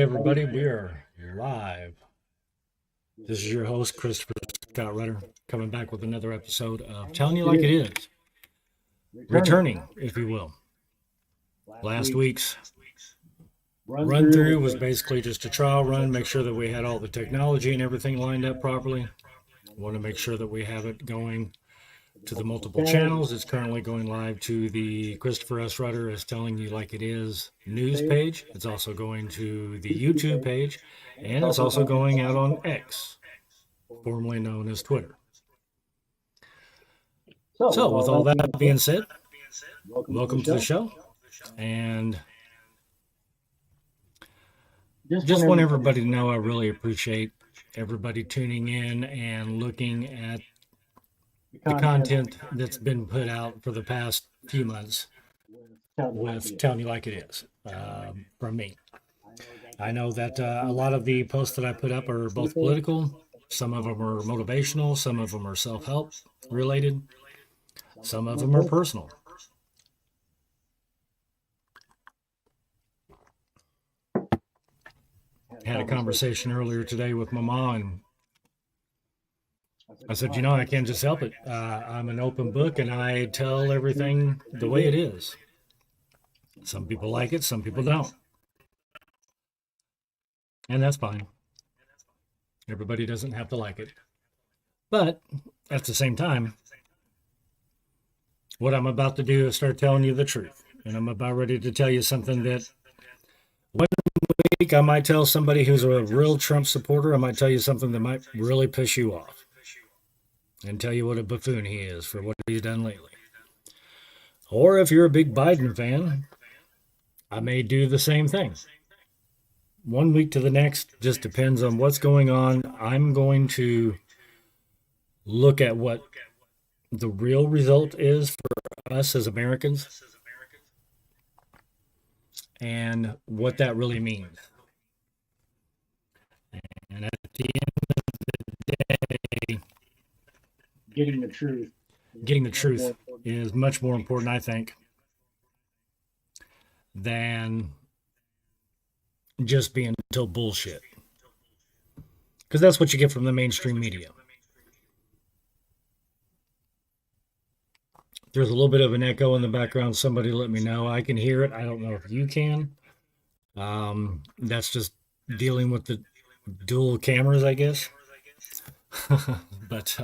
everybody, we are live. This is your host, Christopher S Rutter, coming back with another episode of Telling You Like It Is. Returning, if you will. Last week's run through was basically just a trial run, make sure that we had all the technology and everything lined up properly. I want to make sure that we have it going to the multiple channels. It's currently going live to the Christopher S Rutter is Telling You Like It Is news page. It's also going to the YouTube page, and it's also going out on X, formerly known as Twitter. So with all that being said, welcome to the show, and just want everybody to know I really appreciate everybody tuning in and looking at the content that's been put out for the past few months with Telling You Like It Is from me. I know that a lot of the posts that I put up are both political, some of them are motivational, some of them are self-help related, some of them are personal. Had a conversation earlier today with my mom, and I said, I can't just help it. I'm an open book, and I tell everything the way it is. Some people like it, some people don't. And that's fine. Everybody doesn't have to like it. But at the same time, what I'm about to do is start telling you the truth. And I'm about ready to tell you something that one week I might tell somebody who's a real Trump supporter, I might tell you something that might really piss you off and tell you what a buffoon he is for what he's done lately. Or if you're a big Biden fan, I may do the same thing. One week to the next, just depends on what's going on. I'm going to look at what the real result is for us as Americans and what that really means. And at the end of the day, getting the truth is much more important, I think, than just being told bullshit. Because that's what you get from the mainstream media. There's a little bit of an echo in the background. Somebody let me know. I can hear it. I don't know if you can. That's just dealing with the dual cameras, I guess. But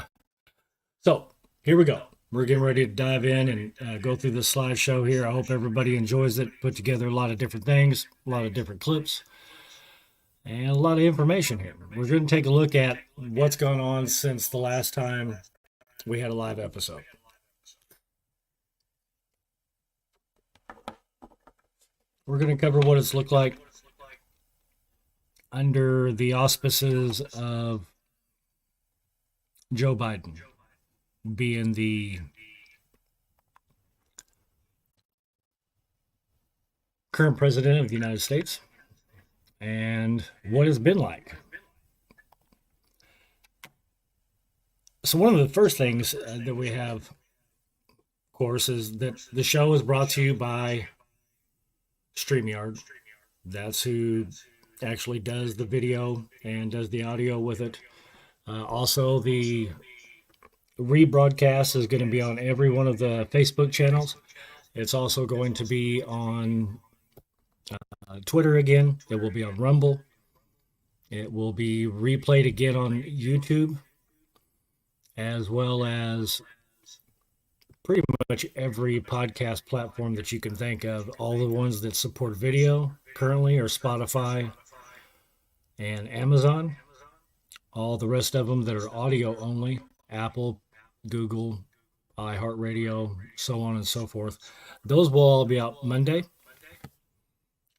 so here we go. We're getting ready to dive in and go through this slideshow here. I hope everybody enjoys it. Put together a lot of different things, a lot of different clips, and a lot of information here. We're going to take a look at what's gone on since the last time we had a live episode. We're going to cover what it's looked like under the auspices of Joe Biden being the current president of the United States, and what it's been like. So one of the first things that we have, of course, is that the show is brought to you by StreamYard. That's who actually does the video and does the audio with it. Also, the rebroadcast is going to be on every one of the Facebook channels. It's also going to be on Twitter again. It will be on Rumble. It will be replayed again on YouTube, as well as pretty much every podcast platform that you can think of. All the ones that support video currently are Spotify and Amazon. All the rest of them that are audio only, Apple, Google, iHeartRadio, so on and so forth. Those will all be out Monday.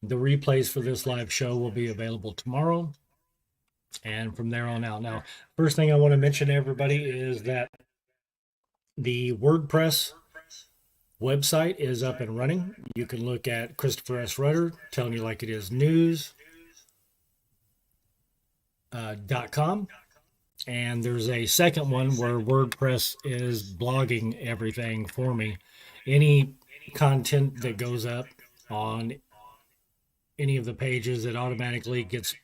The replays for this live show will be available tomorrow, and from there on out. Now, first thing I want to mention to everybody is that the WordPress website is up and running. You can look at Christopher S Rutter, Telling You Like It Is news.com. And there's a second one where WordPress is blogging everything for me. Any content that goes up on any of the pages, it automatically gets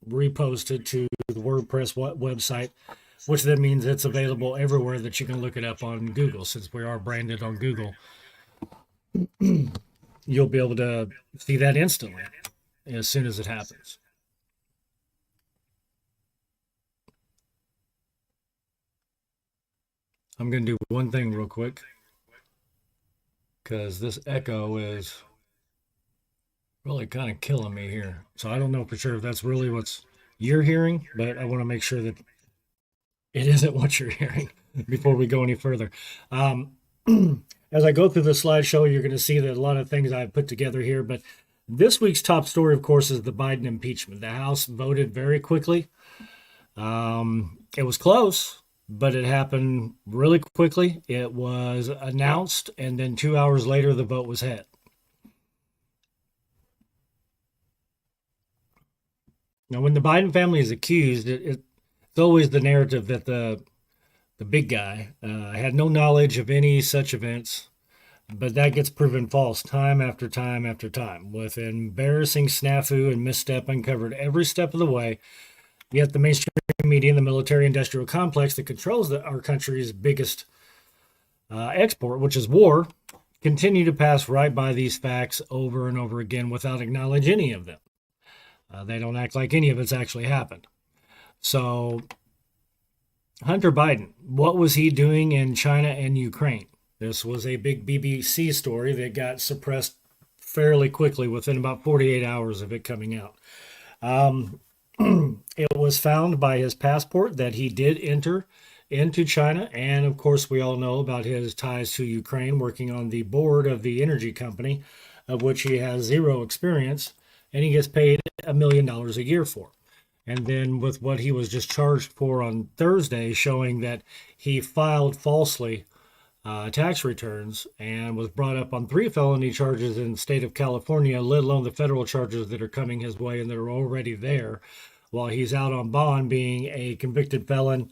reposted to the WordPress website, which then means it's available everywhere that you can look it up on Google. Since we are branded on Google, you'll be able to see that instantly as soon as it happens. I'm going to do one thing real quick because this echo is really kind of killing me here. So I don't know for sure if that's really what's you're hearing, but I want to make sure that it isn't what you're hearing before we go any further. As I go through the slideshow, you're going to see that a lot of things I've put together here, but this week's top story, of course, is the Biden impeachment. The House voted very quickly. It was close, but it happened really quickly. It was announced, and then 2 hours later, the vote was had. Now, when the Biden family is accused, it's always the narrative that the big guy had no knowledge of any such events, but that gets proven false time after time after time, with embarrassing snafu and misstep uncovered every step of the way. Yet the mainstream media and the military-industrial complex that controls our country's biggest export, which is war, continue to pass right by these facts over and over again without acknowledging any of them. They don't act like any of it's actually happened. So, Hunter Biden, what was he doing in China and Ukraine? This was a big BBC story that got suppressed fairly quickly within about 48 hours of it coming out. It was found by his passport that he did enter into China. And of course, we all know about his ties to Ukraine, working on the board of the energy company, of which he has zero experience. And he gets paid $1 million a year for. And then with what he was just charged for on Thursday, showing that he filed falsely tax returns and was brought up on 3 felony charges in the state of California, let alone the federal charges that are coming his way and that are already there, while he's out on bond being a convicted felon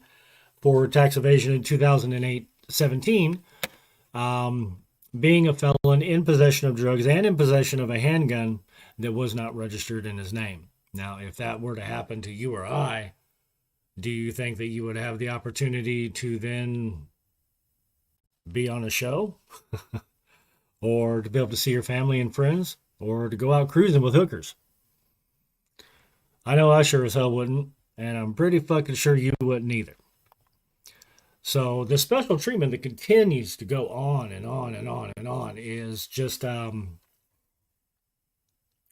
for tax evasion in 2017, being a felon in possession of drugs and in possession of a handgun that was not registered in his name. Now, if that were to happen to you or I, do you think that you would have the opportunity to then be on a show or to be able to see your family and friends or to go out cruising with hookers? I know I sure as hell wouldn't, and I'm pretty fucking sure you wouldn't either. So the special treatment that continues to go on and on and on and on is just, I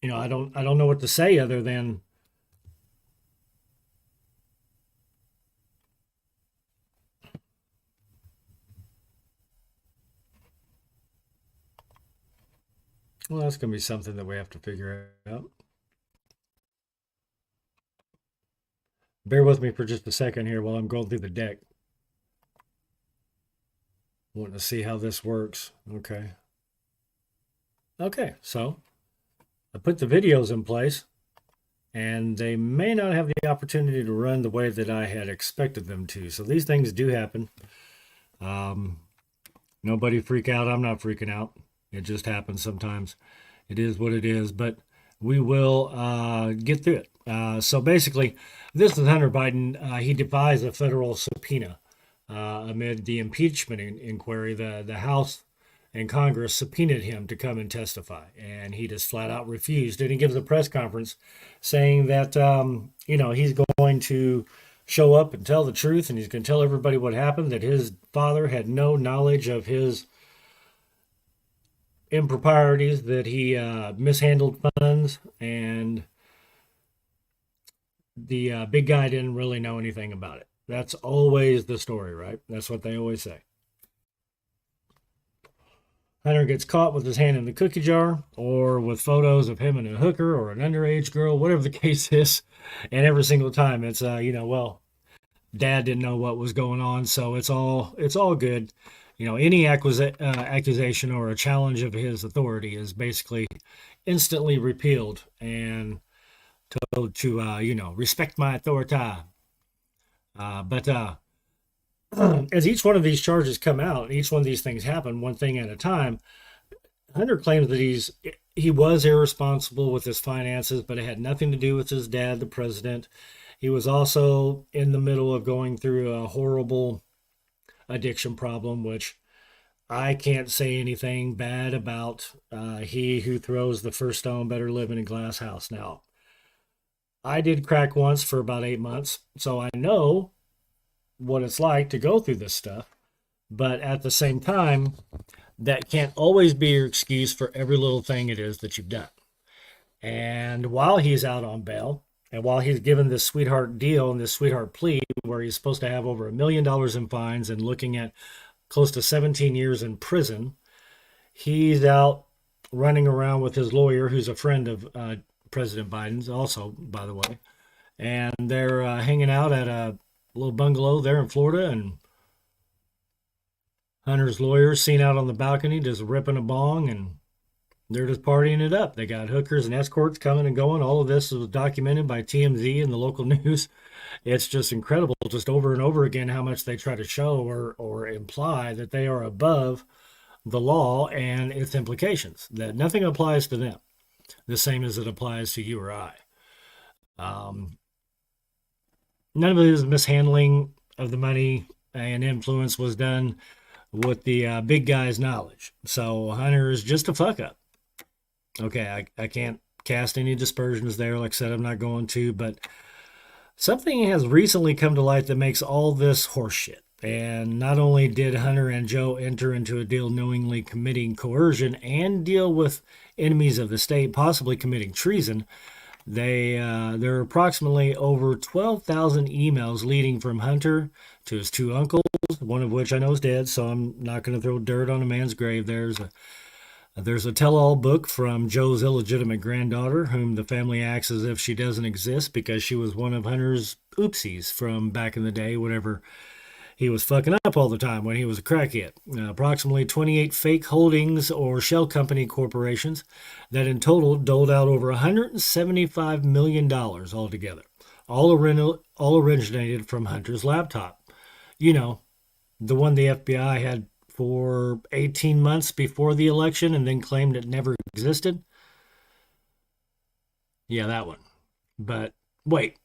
don't know what to say other than well, that's going to be something that we have to figure out. Bear with me for just a second here while I'm going through the deck. Wanting to see how this works. Okay. Okay, so I put the videos in place, and they may not have the opportunity to run the way that I had expected them to. So these things do happen. Nobody freak out. I'm not freaking out. It just happens sometimes. It is what it is, but we will get through it. So basically, this is Hunter Biden. He defies a federal subpoena amid the impeachment inquiry. The House and Congress subpoenaed him to come and testify, and he just flat out refused. And he gives a press conference saying that, he's going to show up and tell the truth, and he's going to tell everybody what happened, that his father had no knowledge of his improprieties, that he mishandled funds, and the big guy didn't really know anything about it. That's always the story, right? That's what they always say. Hunter gets caught with his hand in the cookie jar or with photos of him and a hooker or an underage girl, whatever the case is. And every single time it's, dad didn't know what was going on. So it's all good. Any accusation or a challenge of his authority is basically instantly repealed and told to, respect my authority. But as each one of these charges come out, each one of these things happen, one thing at a time, Hunter claims that he was irresponsible with his finances, but it had nothing to do with his dad, the president. He was also in the middle of going through a horrible addiction problem, which I can't say anything bad about. He who throws the first stone better live in a glass house. Now, I did crack once for about 8 months, so I know what it's like to go through this stuff. But at the same time, that can't always be your excuse for every little thing it is that you've done. And while he's out on bail, and while he's given this sweetheart deal and this sweetheart plea where he's supposed to have over $1 million in fines and looking at close to 17 years in prison, he's out running around with his lawyer, who's a friend of President Biden's, also, by the way. And they're hanging out at a little bungalow there in Florida, and Hunter's lawyer's seen out on the balcony just ripping a bong, and they're just partying it up. They got hookers and escorts coming and going. All of this was documented by TMZ and the local news. It's just incredible, just over and over again, how much they try to show or imply that they are above the law and its implications, that nothing applies to them the same as it applies to you or I. None of this mishandling of the money and influence was done with the big guy's knowledge. So Hunter is just a fuck up. Okay, I can't cast any dispersions there. Like I said, I'm not going to, but something has recently come to light that makes all this horseshit. And not only did Hunter and Joe enter into a deal knowingly committing coercion and deal with enemies of the state, possibly committing treason, there are approximately over 12,000 emails leading from Hunter to his two uncles, one of which I know is dead, so I'm not going to throw dirt on a man's grave. There's a tell-all book from Joe's illegitimate granddaughter, whom the family acts as if she doesn't exist because she was one of Hunter's oopsies from back in the day, whatever he was fucking up all the time when he was a crackhead. Approximately 28 fake holdings or shell company corporations that in total doled out over $175 million altogether. All originated from Hunter's laptop. You know, the one the FBI had for 18 months before the election and then claimed it never existed. Yeah, that one. But wait,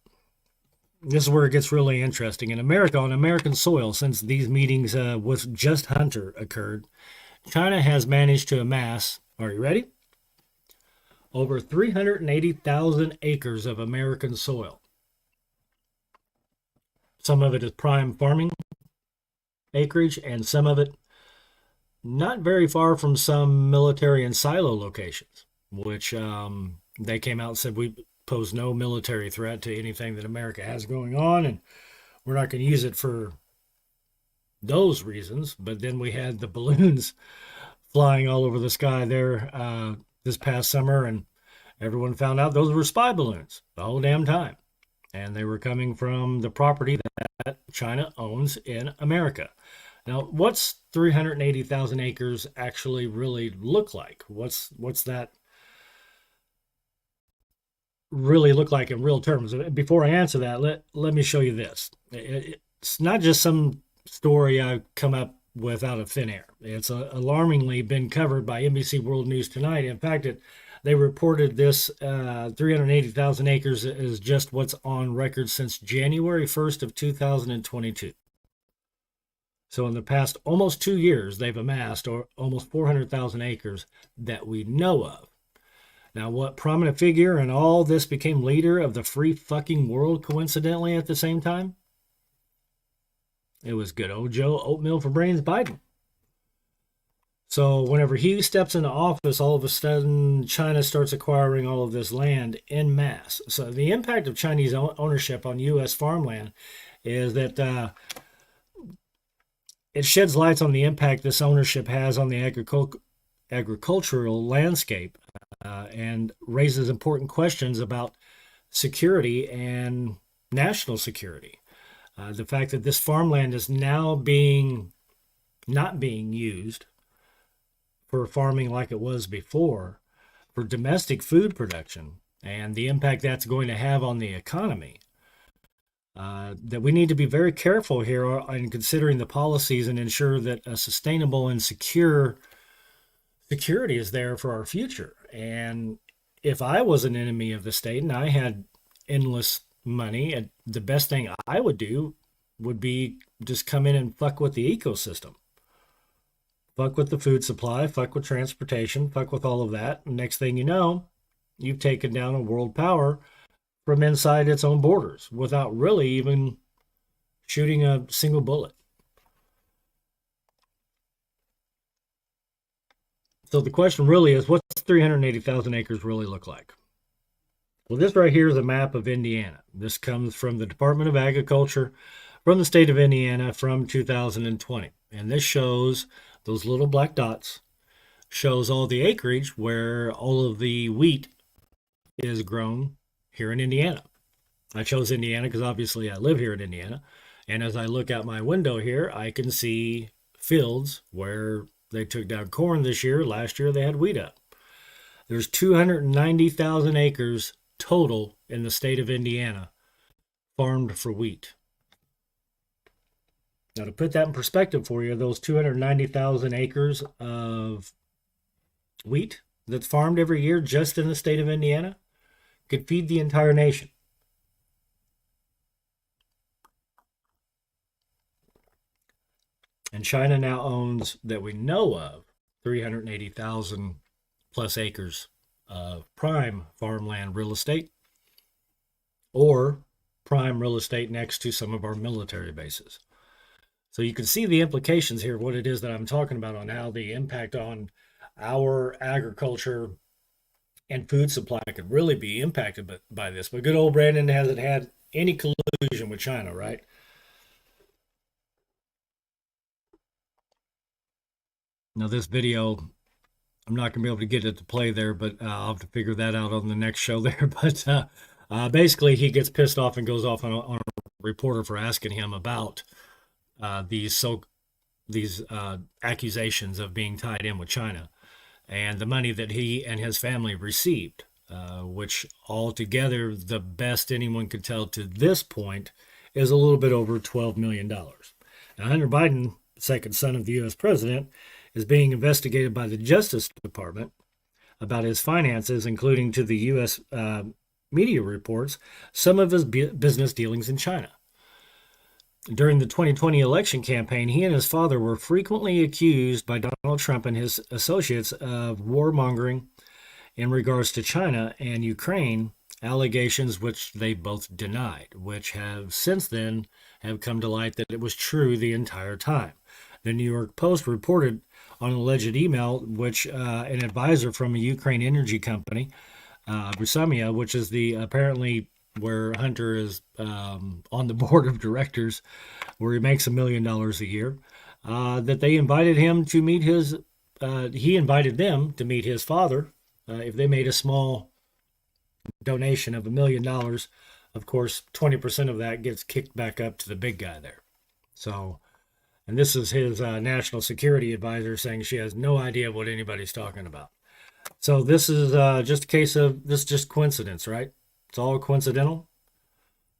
this is where it gets really interesting. In America, on American soil, since these meetings with just Hunter occurred, China has managed to amass, are you ready? Over 380,000 acres of American soil. Some of it is prime farming acreage, and some of it not very far from some military and silo locations, which they came out and said we pose no military threat to anything that America has going on, and we're not going to use it for those reasons. But then we had the balloons flying all over the sky there this past summer, and everyone found out those were spy balloons the whole damn time. And they were coming from the property that China owns in America. Now, what's 380,000 acres actually really look like? What's that really look like in real terms? Before I answer that, let me show you this. It's not just some story I've come up with out of thin air. It's alarmingly been covered by NBC World News Tonight. In fact, they reported this 380,000 acres is just what's on record since January 1st of 2022. So in the past almost 2 years, they've amassed almost 400,000 acres that we know of. Now, what prominent figure in all this became leader of the free fucking world coincidentally at the same time? It was good old Joe Oatmeal for Brains Biden. So whenever he steps into office, all of a sudden China starts acquiring all of this land en masse. So the impact of Chinese ownership on U.S. farmland is that it sheds lights on the impact this ownership has on the agricultural landscape and raises important questions about security and national security. The fact that this farmland is now not being used for farming like it was before, for domestic food production, and the impact that's going to have on the economy. That we need to be very careful here in considering the policies and ensure that a sustainable and secure security is there for our future. And if I was an enemy of the state and I had endless money, and the best thing I would do would be just come in and fuck with the ecosystem. Fuck with the food supply, fuck with transportation, fuck with all of that. And next thing you know, you've taken down a world power from inside its own borders without really even shooting a single bullet. So the question really is, what's 380,000 acres really look like? Well, this right here is a map of Indiana. This comes from the Department of Agriculture from the state of Indiana from 2020. And this shows those little black dots, shows all the acreage where all of the wheat is grown here in Indiana. I chose Indiana because obviously I live here in Indiana. And as I look out my window here, I can see fields where they took down corn this year. Last year they had wheat up. There's 290,000 acres total in the state of Indiana farmed for wheat. Now, to put that in perspective for you, those 290,000 acres of wheat that's farmed every year just in the state of Indiana could feed the entire nation. And China now owns, that we know of, 380,000 plus acres of prime farmland real estate or prime real estate next to some of our military bases. So you can see the implications here of what it is that I'm talking about on how the impact on our agriculture and food supply could really be impacted by this. But good old Brandon hasn't had any collusion with China, right? Now this video, I'm not going to be able to get it to play there, but I'll have to figure that out on the next show there. But basically, he gets pissed off and goes off on a reporter for asking him about these accusations of being tied in with China and the money that he and his family received, which altogether, the best anyone could tell to this point, is a little bit over $12 million. Now, Hunter Biden, second son of the U.S. president, is being investigated by the Justice Department about his finances, including, to the U.S. Media reports, some of his business dealings in China. During the 2020 election campaign, he and his father were frequently accused by Donald Trump and his associates of warmongering in regards to China and Ukraine, allegations which they both denied, which have since then have come to light that it was true the entire time. The New York Post reported on an alleged email which an advisor from a Ukraine energy company, Rusamia, which is the apparently where Hunter is on the board of directors, where he makes $1 million a year, that they invited him to meet his, he invited them to meet his father if they made a small donation of $1 million. Of course, 20% of that gets kicked back up to the big guy there. So, and this is his national security advisor saying she has no idea what anybody's talking about. So this is just a case of, this is just coincidence, right? It's all coincidental.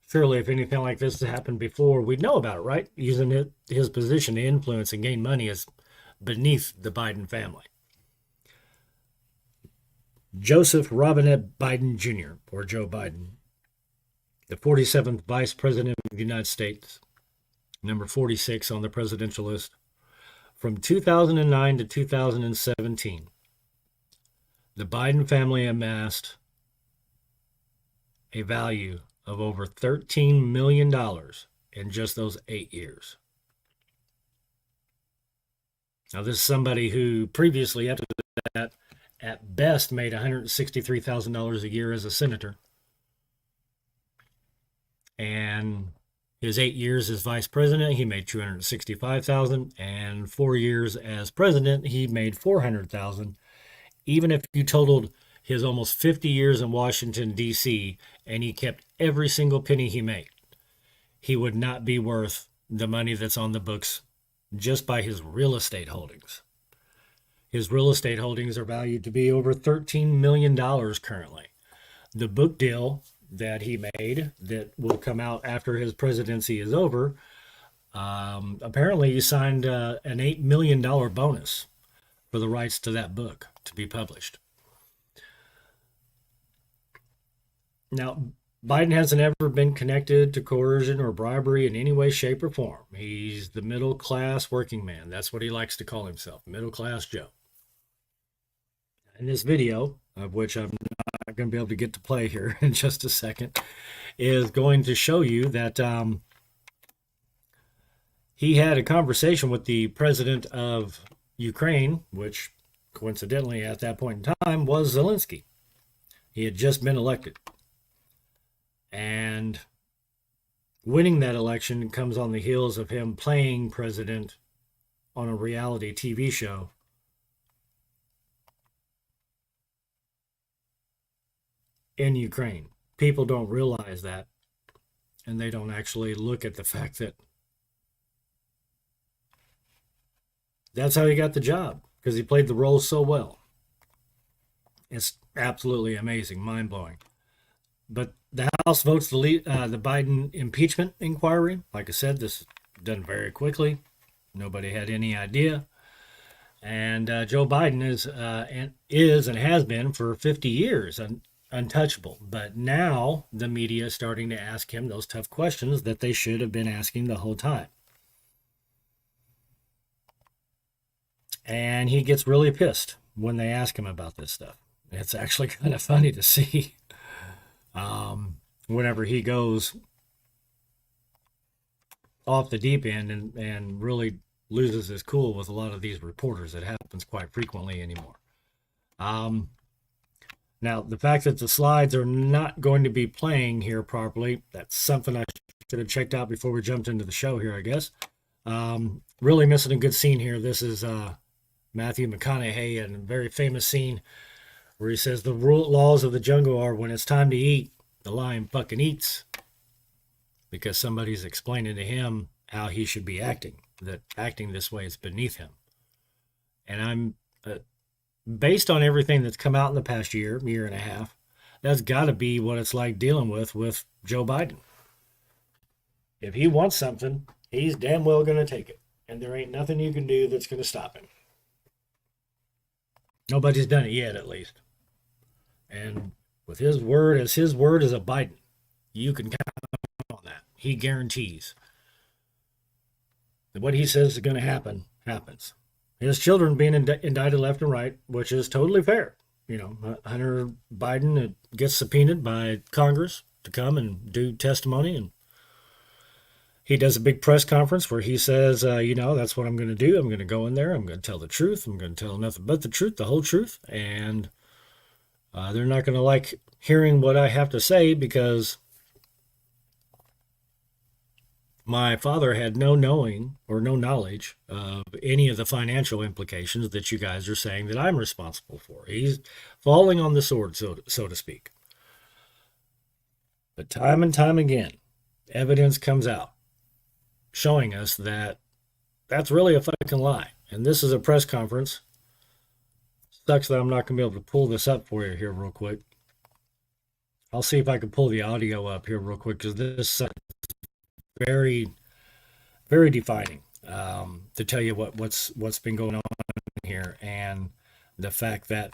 Surely, if anything like this has happened before, we'd know about it, right? Using his position to influence and gain money is beneath the Biden family. Joseph Robinette Biden Jr., or Joe Biden, the 47th Vice President of the United States, number 46 on the presidential list, from 2009 to 2017, the Biden family amassed a value of over $13 million in just those 8 years. Now, this is somebody who previously, after that, at best made $163,000 a year as a senator. And his 8 years as vice president, he made $265,000, and 4 years as president, he made $400,000. Even if you totaled his almost 50 years in Washington, D.C., and he kept every single penny he made, he would not be worth the money that's on the books just by his real estate holdings. His real estate holdings are valued to be over $13 million currently. The book deal that he made that will come out after his presidency is over, apparently he signed an $8 million bonus for the rights to that book to be published. Now, Biden hasn't ever been connected to coercion or bribery in any way, shape, or form. He's the middle class working man. That's what he likes to call himself, middle class Joe. In this video, of which I'm not going to be able to get to play here in just a second, is going to show you that he had a conversation with the president of Ukraine, which coincidentally at that point in time was Zelensky. He had just been elected. And winning that election comes on the heels of him playing president on a reality TV show. In Ukraine. People don't realize that, and they don't actually look at the fact that that's how he got the job, because he played the role so well. It's absolutely amazing, mind-blowing. But the House votes the Biden impeachment inquiry. Like I said, this is done very quickly. Nobody had any idea. And Joe Biden is and has been for 50 years untouchable. But now the media is starting to ask him those tough questions that they should have been asking the whole time. And he gets really pissed when they ask him about this stuff. It's actually kind of funny to see whenever he goes off the deep end and really loses his cool with a lot of these reporters. It happens quite frequently anymore. Now, the fact that the slides are not going to be playing here properly, that's something I should have checked out before we jumped into the show here, I guess. Really missing a good scene here. This is Matthew McConaughey in a very famous scene where he says the laws of the jungle are when it's time to eat, the lion fucking eats. Because somebody's explaining to him how he should be acting, that acting this way is beneath him. And I'm... based on everything that's come out in the past year and a half, that's got to be what it's like dealing with Joe Biden. If he wants something, he's damn well going to take it. And there ain't nothing you can do that's going to stop him. Nobody's done it yet, at least. And with his word as a Biden, you can count on that. He guarantees that what he says is going to happen, happens. His children being indicted left and right, which is totally fair. You know, Hunter Biden gets subpoenaed by Congress to come and do testimony, and he does a big press conference where he says, that's what I'm going to do. I'm going to go in there. I'm going to tell the truth. I'm going to tell nothing but the truth, the whole truth. And they're not going to like hearing what I have to say because my father had no knowing or no knowledge of any of the financial implications that you guys are saying that I'm responsible for. He's falling on the sword, so to speak. But time and time again, evidence comes out showing us that that's really a fucking lie. And this is a press conference. Sucks that I'm not going to be able to pull this up for you here real quick. I'll see if I can pull the audio up here real quick because this is very, very defining to tell you what's been going on here and the fact that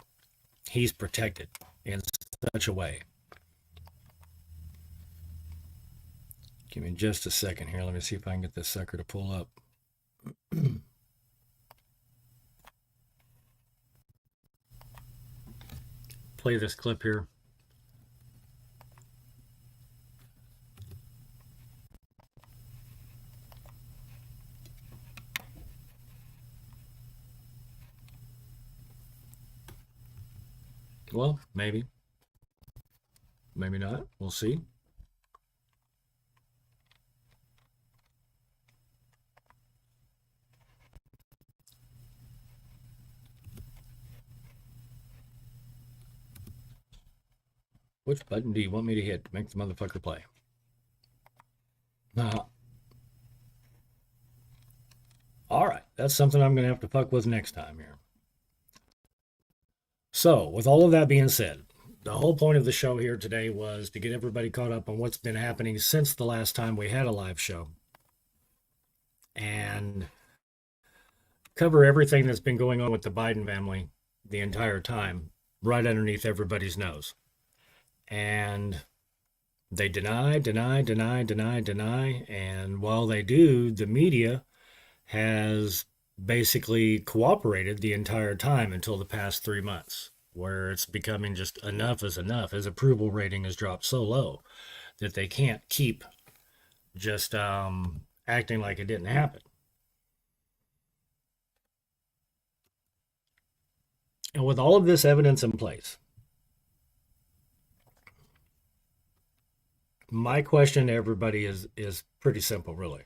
he's protected in such a way. Give me just a second here. Let me see if I can get this sucker to pull up. Play this clip here. Well, maybe. Maybe not. We'll see. Which button do you want me to hit to make the motherfucker play? All right. That's something I'm going to have to fuck with next time here. So, with all of that being said, the whole point of the show here today was to get everybody caught up on what's been happening since the last time we had a live show. And cover everything that's been going on with the Biden family the entire time right underneath everybody's nose. And they deny, deny, deny, deny, deny. And while they do, the media has basically cooperated the entire time until the past 3 months, where it's becoming just enough is enough. His approval rating has dropped so low that they can't keep just acting like it didn't happen. And with all of this evidence in place, my question to everybody is pretty simple, really.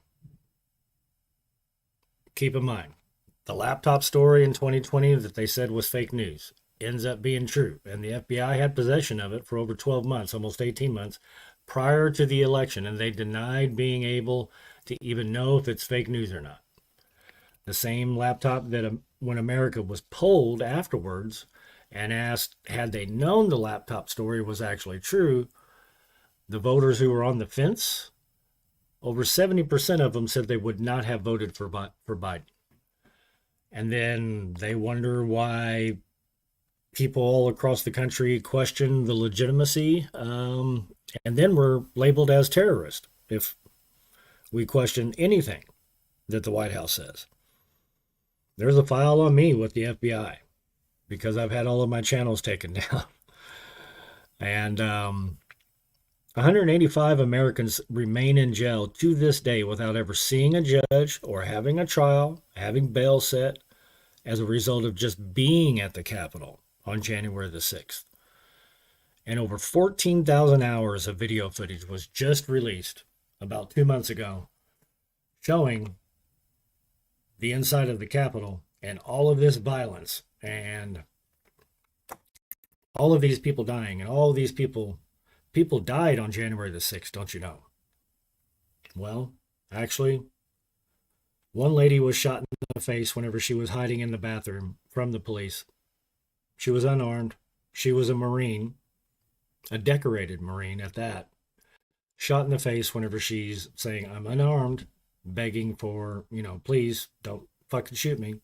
Keep in mind, the laptop story in 2020 that they said was fake news ends up being true, and the FBI had possession of it for over 12 months, almost 18 months, prior to the election, and they denied being able to even know if it's fake news or not. The same laptop that when America was polled afterwards and asked, had they known the laptop story was actually true, the voters who were on the fence, over 70% of them said they would not have voted for Biden. And then they wonder why people all across the country question the legitimacy, and then we're labeled as terrorists if we question anything that the White House says. There's a file on me with the FBI because I've had all of my channels taken down. And 185 Americans remain in jail to this day without ever seeing a judge or having a trial, having bail set, as a result of just being at the Capitol on January the 6th. And over 14,000 hours of video footage was just released about 2 months ago showing the inside of the Capitol and all of this violence and all of these people dying and all of these people died on January the 6th, don't you know? Well, actually, one lady was shot in the face whenever she was hiding in the bathroom from the police. She was unarmed. She was a Marine, a decorated Marine at that. Shot in the face whenever she's saying, I'm unarmed, begging for, please don't fucking shoot me.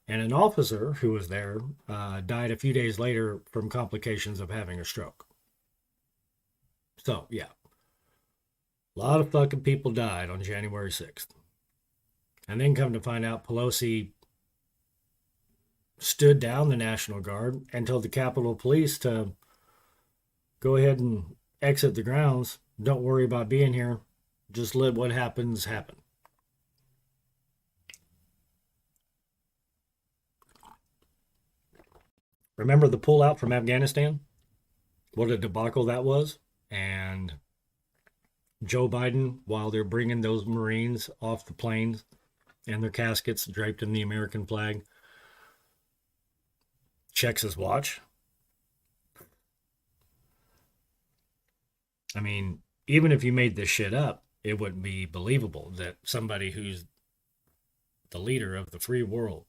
And an officer who was there died a few days later from complications of having a stroke. So, yeah. A lot of fucking people died on January 6th. And then come to find out Pelosi stood down the National Guard and told the Capitol Police to go ahead and exit the grounds. Don't worry about being here. Just let what happens happen. Remember the pullout from Afghanistan? What a debacle that was. And Joe Biden, while they're bringing those Marines off the planes and their caskets draped in the American flag, checks his watch. I mean, even if you made this shit up, it wouldn't be believable that somebody who's the leader of the free world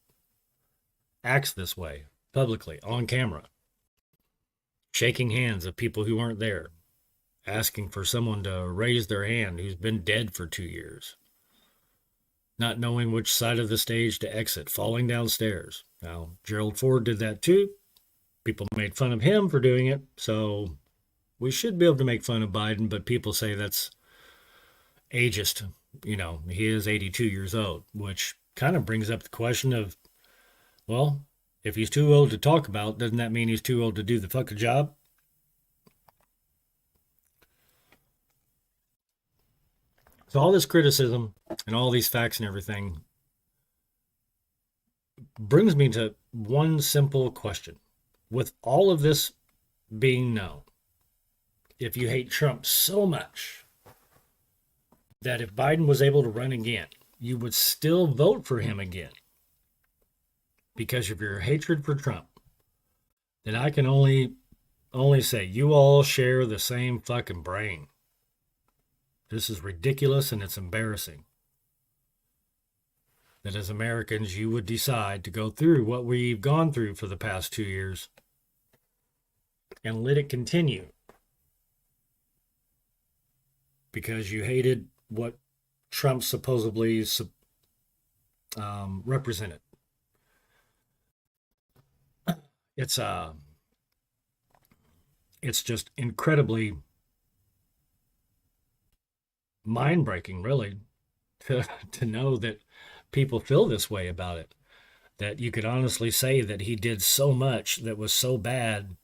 acts this way publicly on camera, shaking hands of people who aren't there, asking for someone to raise their hand who's been dead for 2 years, not knowing which side of the stage to exit, falling downstairs. Now, Gerald Ford did that too. People made fun of him for doing it, so we should be able to make fun of Biden, but people say that's ageist. He is 82 years old, which kind of brings up the question of, well, if he's too old to talk about, doesn't that mean he's too old to do the fucking job? So all this criticism and all these facts and everything brings me to one simple question. With all of this being known, if you hate Trump so much that if Biden was able to run again, you would still vote for him again because of your hatred for Trump, then I can only say you all share the same fucking brain. This is ridiculous and it's embarrassing that as Americans you would decide to go through what we've gone through for the past 2 years and let it continue because you hated what Trump supposedly represented. It's it's just incredibly mind breaking, really, to know that people feel this way about it. That you could honestly say that he did so much that was so bad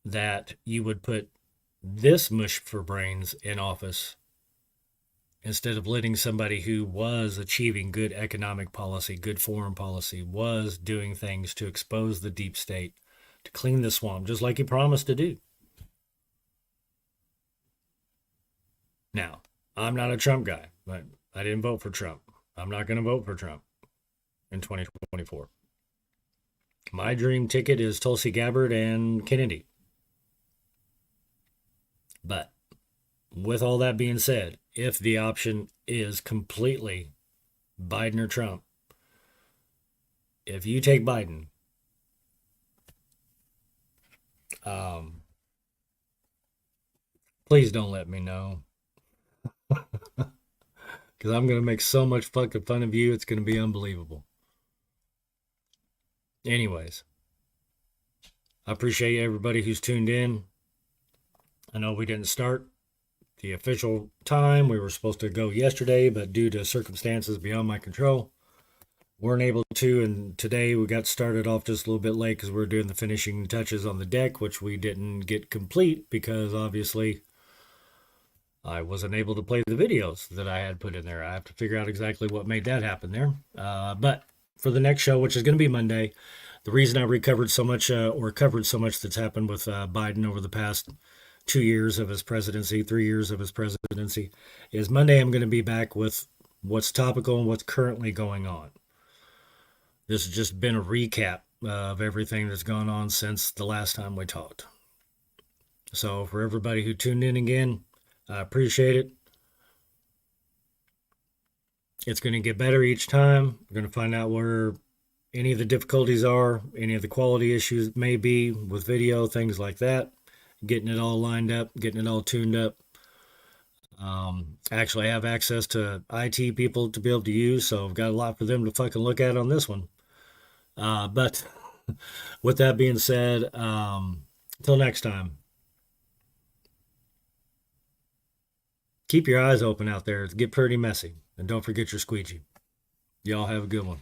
that you would put this mush for brains in office instead of letting somebody who was achieving good economic policy, good foreign policy, was doing things to expose the deep state, to clean the swamp, just like he promised to do. Now, I'm not a Trump guy, but I didn't vote for Trump. I'm not going to vote for Trump in 2024. My dream ticket is Tulsi Gabbard and Kennedy. But with all that being said, if the option is completely Biden or Trump, if you take Biden, please don't let me know. Because I'm going to make so much fucking fun of you, it's going to be unbelievable. Anyways, I appreciate everybody who's tuned in. I know we didn't start the official time. We were supposed to go yesterday, but due to circumstances beyond my control, weren't able to. And today we got started off just a little bit late because we were doing the finishing touches on the deck, which we didn't get complete because obviously I wasn't able to play the videos that I had put in there. I have to figure out exactly what made that happen there. But for the next show, which is going to be Monday, the reason I recovered so much or covered so much that's happened with Biden over the past 2 years of his presidency, 3 years of his presidency, is Monday I'm going to be back with what's topical and what's currently going on. This has just been a recap of everything that's gone on since the last time we talked. So for everybody who tuned in again, I appreciate it. It's going to get better each time. We're going to find out where any of the difficulties are, any of the quality issues may be with video, things like that. Getting it all lined up, getting it all tuned up. Actually, I have access to IT people to be able to use, so I've got a lot for them to fucking look at on this one. But with that being said, till next time, keep your eyes open out there. It's get pretty messy. And don't forget your squeegee. Y'all have a good one.